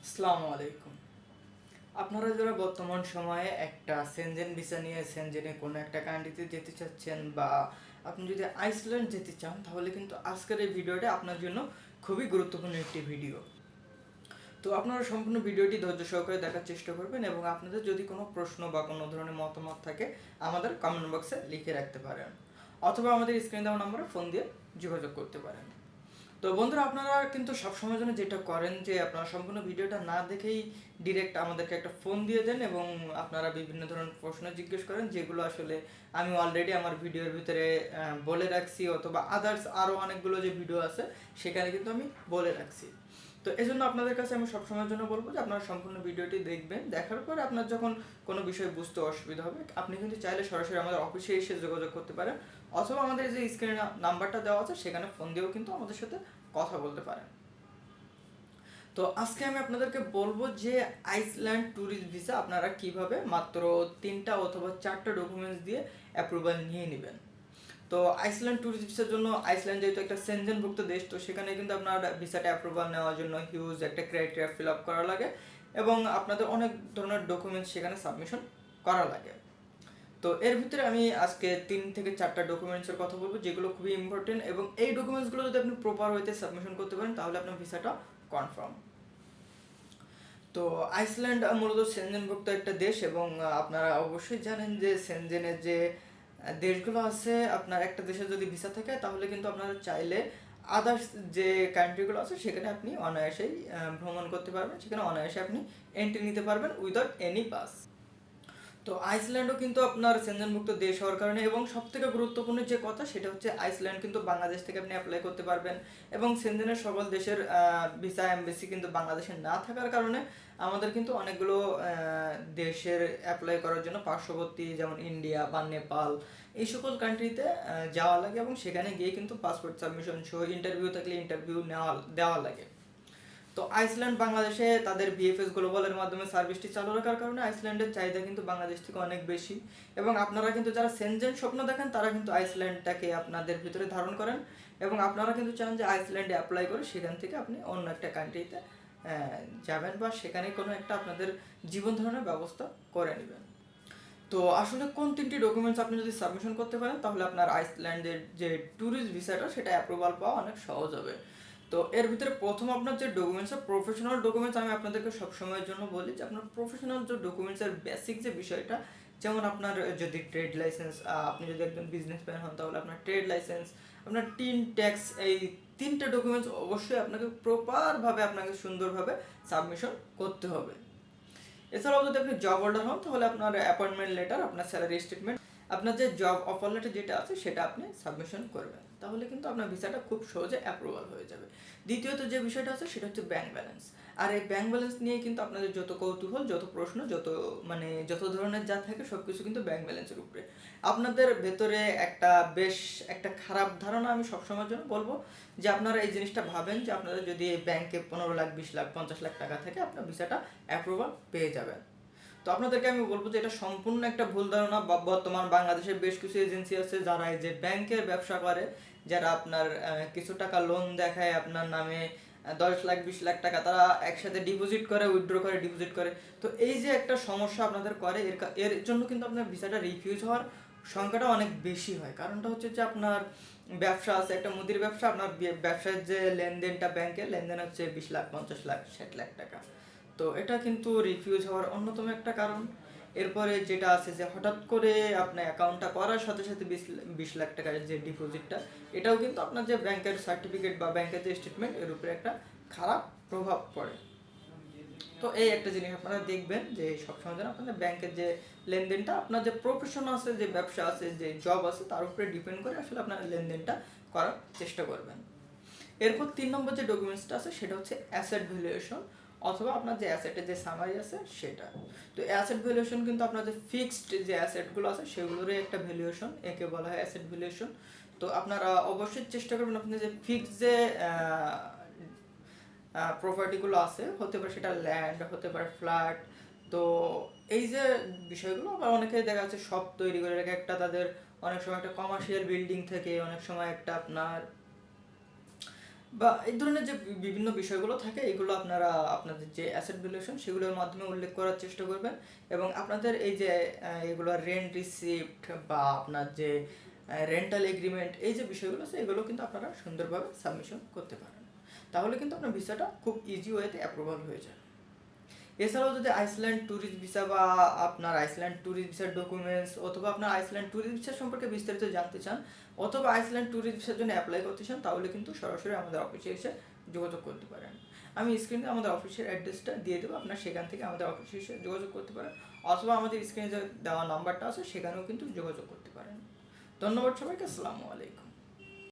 আসসালামু আলাইকুম। আপনারা যারা বর্তমান সময়ে একটা সেনজেন ভিসা নিয়ে সেনজেনে কোনো একটা কান্ট্রিতে যেতে চাচ্ছেন বা আপনি যদি আইসল্যান্ড যেতে চান, তাহলে কিন্তু আজকের এই ভিডিওটা আপনার জন্য খুবই গুরুত্বপূর্ণ একটি ভিডিও। তো আপনারা সম্পূর্ণ ভিডিওটি ধৈর্য সহকারে দেখার চেষ্টা করবেন এবং আপনাদের যদি কোনো প্রশ্ন বা কোনো ধরনের মতামত থাকে আমাদের কমেন্ট বক্সে লিখে রাখতে পারেন, অথবা আমাদের স্ক্রিনে দেওয়া নম্বরে ফোন দিয়ে যোগাযোগ করতে পারেন। তো বন্ধুরা, আপনারা কিন্তু সবসময়ের জন্য যেটা করেন যে আপনারা সম্পূর্ণ ভিডিওটা না দেখেই ডিরেক্ট আমাদেরকে একটা ফোন দিয়ে দেন এবং আপনারা বিভিন্ন ধরনের প্রশ্ন জিজ্ঞেস করেন, যেগুলো আসলে আমি অলরেডি আমার ভিডিওর ভিতরে বলে রাখছি, অথবা আদার্স আরও অনেকগুলো যে ভিডিও আছে সেখানে কিন্তু আমি বলে রাখছি। তো এই জন্য আপনাদের কাছে আমি সবসময়ের জন্য বলবো যে আপনারা সম্পূর্ণ ভিডিওটি দেখবেন। দেখার পর আপনার যখন কোনো বিষয় বুঝতে অসুবিধা হবে, আপনি কিন্তু চাইলে সরাসরি আমাদের অফিসে এসে যোগাযোগ করতে পারেন, অথবা আমাদের যে স্ক্রিনে নাম্বারটা দেওয়া আছে সেখানে ফোন দিয়েও কিন্তু আমাদের সাথে কথা বলতে পারেন। তো আজকে আমি আপনাদেরকে বলবো যে আইসল্যান্ড ট্যুরিস্ট ভিসা আপনারা কিভাবে মাত্র 3টা অথবা 4টা ডকুমেন্টস দিয়ে অ্যাপ্রুভাল নিয়ে নেবেন। তো আইসল্যান্ড ট্যুরিস্ট ভিসার জন্য, আইসল্যান্ড যেহেতু একটা সেনজেনভুক্ত দেশ, তো সেখানে কিন্তু আপনার ভিসাটা অ্যাপ্রুভাল নেওয়ার জন্য হিউজ একটা ক্রাইটেরিয়া ফিল আপ করা লাগে এবং আপনাদের অনেক ধরনের ডকুমেন্টস সেখানে সাবমিশন করা লাগে। তো এর ভিতরে আমি আজকে 3 থেকে 4টা ডকুমেন্টসের কথা বলবো, যেগুলো খুবই ইম্পর্টেন্ট, এবং এই ডকুমেন্টসগুলো যদি আপনি প্রপার ওয়েতে সাবমিশন করতে পারেন তাহলে আপনার ভিসাটা কনফার্ম। তো আইসল্যান্ড মূলত সেনজেনভুক্ত একটা দেশ এবং আপনারা অবশ্যই জানেন যে সেনজেনের যে দেশগুলো আছে, আপনার একটা দেশে যদি ভিসা থাকে তাহলে কিন্তু আপনারা চাইলে আদার্স যে কান্ট্রিগুলো আছে সেখানে আপনি অনায়াসেই ভ্রমণ করতে পারবেন, সেখানে অনায়াসে আপনি এন্ট্রি নিতে পারবেন উইদাউট এনি পাস। তো আইসল্যান্ডও কিন্তু আপনার সেনজেনভুক্ত দেশ হওয়ার কারণে, এবং সবথেকে গুরুত্বপূর্ণ যে কথা সেটা হচ্ছে আইসল্যান্ড কিন্তু বাংলাদেশ থেকে আপনি অ্যাপ্লাই করতে পারবেন, এবং সেনজেনের সকল দেশের ভিসা এমবেসি কিন্তু বাংলাদেশে না থাকার কারণে আমাদের কিন্তু অনেকগুলো দেশের অ্যাপ্লাই করার জন্য পার্শ্ববর্তী যেমন ইন্ডিয়া বা নেপাল এই সকল কান্ট্রিতে যাওয়া লাগে, এবং সেখানে গিয়ে কিন্তু পাসপোর্ট সাবমিশন সহ ইন্টারভিউ থাকলে ইন্টারভিউ দেওয়া লাগে। তো আইসল্যান্ড বাংলাদেশে তাদের বিএফএস গ্লোবালের মাধ্যমে সার্ভিসটি চালু রাখার কারণে আইসল্যান্ডের চাহিদা কিন্তু বাংলাদেশ থেকে অনেক বেশি, এবং আপনারা কিন্তু যারা সেনজেন স্বপ্ন দেখেন তারা কিন্তু আইসল্যান্ডটাকে আপনাদের ভিতরে ধারণ করেন, এবং আপনারা কিন্তু চান যে আইসল্যান্ডে অ্যাপ্লাই করে সেখান থেকে আপনি অন্য একটা কান্ট্রিতে যাবেন বা সেখানে কোনো একটা আপনাদের জীবন ধারণের ব্যবস্থা করে নেবেন। তো আসলে কোন 3টি ডকুমেন্টস আপনি যদি সাবমিশন করতে পারেন তাহলে আপনার আইসল্যান্ডের যে ট্যুরিস্ট ভিসাটা সেটা অ্যাপ্রুভাল পাওয়া অনেক সহজ হবে। তো এর ভিতরে প্রথম আপনার যে ডকুমেন্টস, প্রফেশনাল ডকুমেন্টস, আমি আপনাদেরকে সবসময়ের জন্য বলি যে আপনার প্রফেশনাল যে ডকুমেন্টসের বেসিক যে বিষয়টা, যেমন আপনার যদি ট্রেড লাইসেন্স, আপনি যদি একজন বিজনেসম্যান হন তাহলে আপনার ট্রেড লাইসেন্স, আপনার টিন ট্যাক্স, এই 3টে ডকুমেন্টস অবশ্যই আপনাকে প্রপারভাবে আপনাকে সুন্দরভাবে সাবমিশন করতে হবে। এছাড়াও যদি আপনি জব হোল্ডার হন তাহলে আপনার অ্যাপয়েন্টমেন্ট লেটার, আপনার স্যালারি স্টেটমেন্ট, আপনার যে জব অফার লেটার যেটা আছে সেটা আপনি সাবমিশন করবেন, তাহলে কিন্তু আপনার ভিসাটা খুব সহজে অ্যাপ্রুভাল হয়ে যাবে। দ্বিতীয়ত যে বিষয়টা আছে সেটা হচ্ছে ব্যাংক ব্যালেন্স। আর এই ব্যাংক ব্যালেন্স নিয়ে কিন্তু আপনাদের যত কৌতূহল, যত প্রশ্ন, যত ধরনের যা থাকে সব কিছু কিন্তু ব্যাংক ব্যালেন্সের উপরে। আপনাদের ভেতরে বেশ একটা খারাপ ধারণা আমি সবসময়ের জন্য বলবো যে আপনারা এই জিনিসটা ভাবেন যে আপনাদের যদি ব্যাংকে 15 লাখ, 20 লাখ, 50 লাখ টাকা থাকে আপনার ভিসাটা অ্যাপ্রুভাল পেয়ে যাবেন। তো আপনাদেরকে আমি বলবো যে এটা সম্পূর্ণ একটা ভুল ধারণা। বর্তমান বাংলাদেশের বেশ কিছু এজেন্সি আছে যারা এই যে ব্যাংকের ব্যবসা করে, যারা আপনার কিছু টাকা লোন দেখায় আপনার নামে, 10 লাখ, 20 লাখ টাকা তারা একসাথে ডিপোজিট করে, উইথড্র করে, ডিপোজিট করে। তো এই যে একটা সমস্যা আপনাদের করে, এর জন্য কিন্তু আপনার ভিসাটা রিফিউজ হওয়ার সংখ্যাটা অনেক বেশি হয়। কারণটা হচ্ছে যে আপনার ব্যবসা আছে, একটা মুদির ব্যবসা, আপনার ব্যবসার যে লেনদেনটা, ব্যাংকের লেনদেন হচ্ছে 20 লাখ, 50 লাখ, 60 লাখ টাকা। তো এটা কিন্তু রিফিউজ হওয়ার অন্যতম একটা কারণ। এরপরে যেটা আছে যে হঠাৎ করে আপনার অ্যাকাউন্টটা করার সাথে সাথে 20 লাখ টাকার যে ডিপোজিটটা, এটাও কিন্তু আপনার যে ব্যাংকের সার্টিফিকেট বা ব্যাংকের যে স্টেটমেন্ট এর উপরে একটা খারাপ প্রভাব পড়ে। তো এই একটা জিনিস আপনারা দেখবেন যে সবসময় যেন আপনাদের ব্যাংকের যে লেনদেনটা, আপনার যে প্রফেশন আছে, যে ব্যবসা আছে, যে জব আছে, তার উপরে ডিপেন্ড করে আসলে আপনার লেনদেনটা করার চেষ্টা করবেন। এরপর 3 নম্বর যে ডকুমেন্টসটা আছে সেটা হচ্ছে অ্যাসেট ভ্যালুয়েশন, অথবা আপনার যে অ্যাসেটের যে সামারি আছে সেটা। তো অ্যাসেট ভ্যালুয়েশন কিন্তু আপনার যে ফিক্সড যে অ্যাসেটগুলো আছে সেগুলোরই একটা ভ্যালুয়েশন, একে বলা হয় অ্যাসেট ভ্যালুয়েশন। তো আপনারা অবশ্যই চেষ্টা করবেন আপনি যে ফিক্সড যে প্রপার্টিগুলো আছে, হতে পারে সেটা ল্যান্ড, হতে পারে ফ্ল্যাট। তো এই যে বিষয়গুলো, আবার অনেকে দেখা যাচ্ছে শপ তৈরি করে রেখে একটা তাদের অনেক সময় একটা কমার্শিয়াল বিল্ডিং থেকে, অনেক সময় একটা আপনার বা এই ধরনের যে বিভিন্ন বিষয়গুলো থাকে এগুলো আপনারা আপনাদের যে অ্যাসেট ভ্যালুয়েশন সেগুলোর মাধ্যমে উল্লেখ করার চেষ্টা করবেন এবং আপনাদের এই যে এগুলো রেন্ট রিসিপ্ট বা আপনার যে রেন্টাল এগ্রিমেন্ট এই যে বিষয়গুলো আছে এগুলো কিন্তু আপনারা সুন্দরভাবে সাবমিশন করতে পারেন, তাহলে কিন্তু আপনার ভিসাটা খুব ইজি ওয়েতে অ্যাপ্রুভাল হয়ে যায়। এছাড়াও যদি আইসল্যান্ড ট্যুরিস্ট ভিসা বা আপনার আইসল্যান্ড ট্যুরিস্ট ভিসার ডকুমেন্টস অথবা আপনার আইসল্যান্ড ট্যুরিস্ট ভিসা সম্পর্কে বিস্তারিত জানতে চান অথবা আইসল্যান্ড ট্যুরিস্ট ভিসার জন্য অ্যাপ্লাই করতে চান তাহলে কিন্তু সরাসরি আমাদের অফিসে এসে যোগাযোগ করতে পারেন। আমি স্ক্রিনে আমাদের অফিসের অ্যাড্রেসটা দিয়ে দেবো, আপনার সেখান থেকে আমাদের অফিসে এসে যোগাযোগ করতে পারেন অথবা আমাদের স্ক্রিনে যে দেওয়া নাম্বারটা আছে সেখানেও কিন্তু যোগাযোগ করতে পারেন। ধন্যবাদ সবাইকে, আসসালামু আলাইকুম।